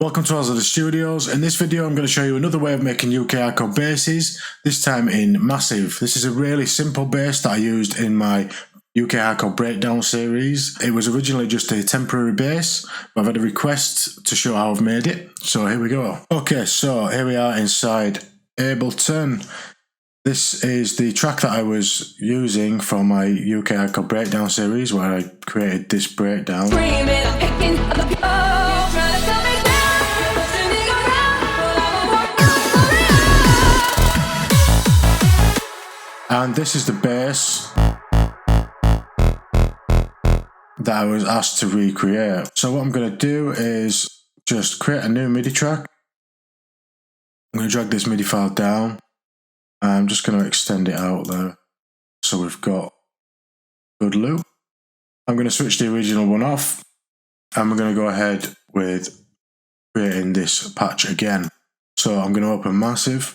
Welcome to Azzadous Studios. In this video I'm going to show you another way of making UKHC basses, this time in Massive. This is a really simple bass that I used in my UKHC breakdown series. It was originally just a temporary bass, but I've had a request to show how I've made it, so here we go. Okay, so here we are inside Ableton. This is the track that I was using for my UKHC breakdown series where I created this breakdown. And this is the bass that I was asked to recreate. So what I'm going to do is just create a new MIDI track. I'm going to drag this MIDI file down. I'm just going to extend it out there so we've got a good loop. I'm going to switch the original one off and we're going to go ahead with creating this patch again. So I'm going to open Massive.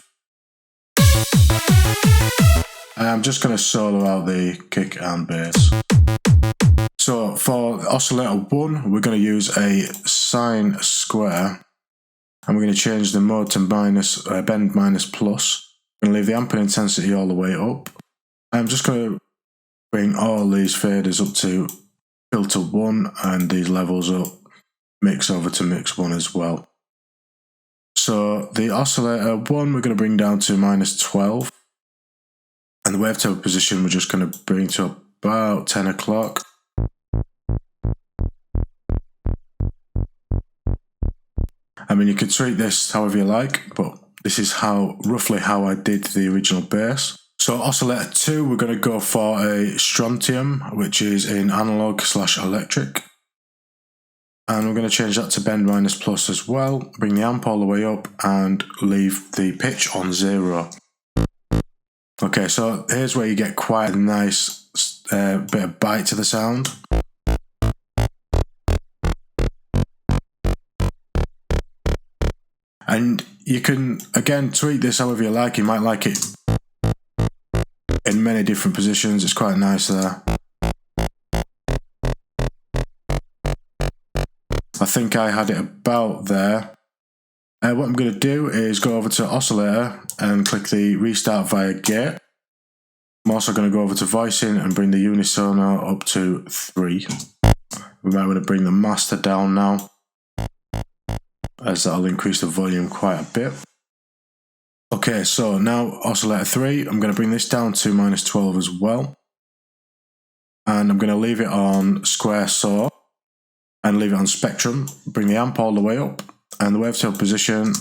I'm just going to solo out the kick and bass. So for Oscillator 1, we're going to use a sine square, and we're going to change the mode to bend minus plus. I'm going to leave the amp and intensity all the way up. I'm just going to bring all these faders up to filter 1 and these levels up, mix over to mix 1 as well. So the Oscillator 1 we're going to bring down to minus 12. And the wavetable position we're just going to bring to about 10 o'clock. I mean, you could tweak this however you like, but this is roughly how I did the original bass. So Oscillator 2, we're going to go for a strontium, which is in analog/electric. And we're going to change that to bend minus plus as well. Bring the amp all the way up and leave the pitch on 0. Okay, so here's where you get quite a nice bit of bite to the sound. And you can, again, tweak this however you like. You might like it in many different positions. It's quite nice there. I think I had it about there. What I'm going to do is go over to Oscillator and click the restart via gate. I'm also going to go over to voicing and bring the unisono up to 3. We might want to bring the master down now, as that'll increase the volume quite a bit. Okay, so now Oscillator 3, I'm going to bring this down to minus 12 as well. And I'm going to leave it on square saw and leave it on spectrum. Bring the amp all the way up. And the wavetable position,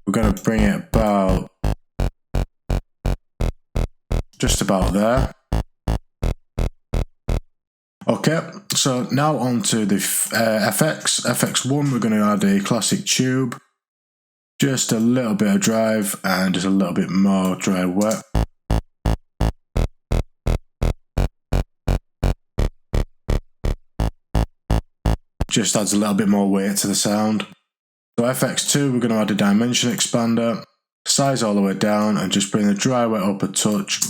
we're going to bring it about, just about there. Okay, so now on to the FX. FX1, we're going to add a classic tube, just a little bit of drive and just a little bit more dry wet. Just adds a little bit more weight to the sound. So FX2, we're going to add a dimension expander, size all the way down and just bring the dry wet up a touch.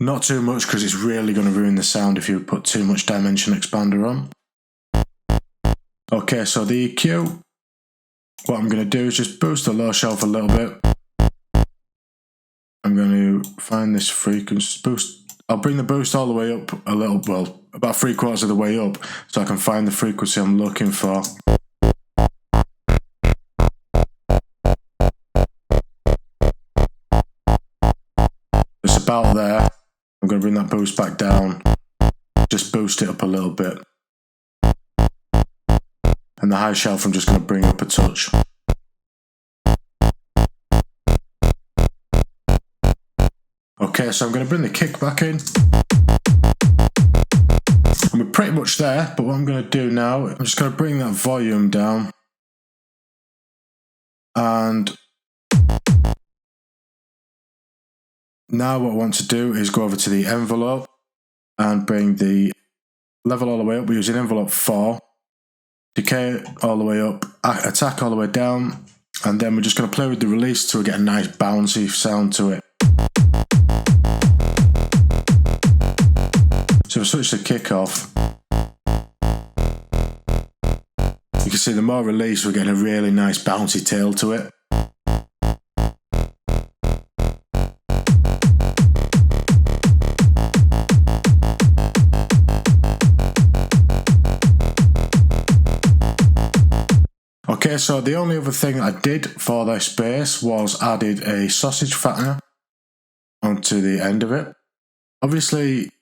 Not too much because it's really going to ruin the sound if you put too much dimension expander on. Okay, so the EQ, what I'm going to do is just boost the low shelf a little bit. I'm going to find this frequency boost. I'll bring the boost all the way up a little, well, about 3/4 of the way up, so I can find the frequency I'm looking for. It's about there. I'm going to bring that boost back down, just boost it up a little bit. And the high shelf I'm just going to bring up a touch. Okay, so I'm going to bring the kick back in. And we're pretty much there, but what I'm going to do now, I'm just going to bring that volume down. And now what I want to do is go over to the envelope and bring the level all the way up. We're using envelope 4, decay all the way up, attack all the way down, and then we're just going to play with the release till we get a nice bouncy sound to it. So if I switch the kick off, you can see the more release, we're getting a really nice bouncy tail to it. Okay, so the only other thing I did for this bass was added a sausage fattener onto the end of it. Obviously,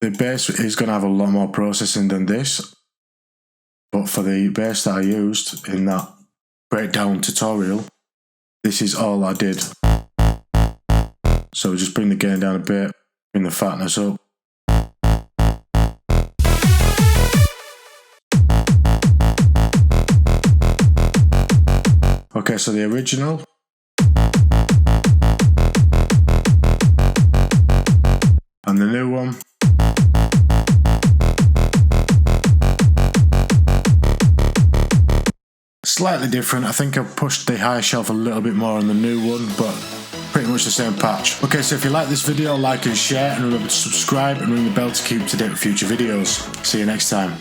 the bass is going to have a lot more processing than this, but for the bass that I used in that breakdown tutorial, this is all I did. So we just bring the gain down a bit, bring the fatness up. Okay, so the original. And the new one. Slightly different. I think I've pushed the high shelf a little bit more on the new one, but pretty much the same patch. Okay, so if you like this video, like and share, and remember to subscribe and ring the bell to keep up to date with future videos. See you next time.